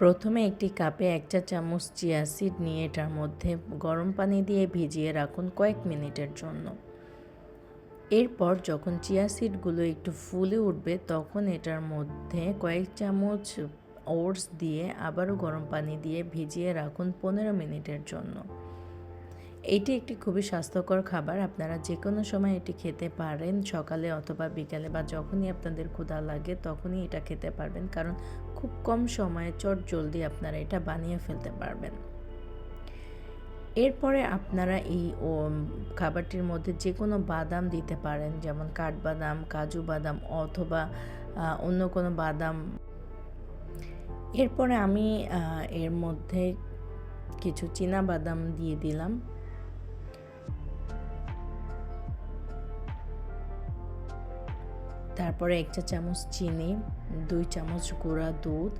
প্রথমে একটি কাপে ১ চা চামচ চিয়া সিড নিয়ে এটার মধ্যে গরম পানি দিয়ে ভিজিয়ে রাখুন কয়েক মিনিটের জন্য। এরপর যখন চিয়া সিডগুলো একটু ফুলে উঠবে তখন এটার মধ্যে কয়েক চামচ ওটস দিয়ে আবারও গরম পানি দিয়ে ভিজিয়ে রাখুন ১৫ মিনিটের জন্য। এটি একটি খুবই স্বাস্থ্যকর খাবার। আপনারা যেকোনো সময় এটি খেতে পারেন, সকালে অথবা বিকালে বা যখনই আপনাদের ক্ষুধা লাগে তখনই এটা খেতে পারবেন, কারণ খুব কম সময়ে চটজলদি আপনারা এটা বানিয়ে ফেলতে পারবেন। এরপরে আপনারা এই খাবারটির মধ্যে যেকোনো বাদাম দিতে পারেন, যেমন কাঠবাদাম, কাজু বাদাম অথবা অন্য কোনো বাদাম। এরপরে আমি এর মধ্যে কিছু চীনাবাদাম দিয়ে দিলাম। তারপরে ১ চা চামচ চিনি, ২ চামচ গুঁড়া দুধ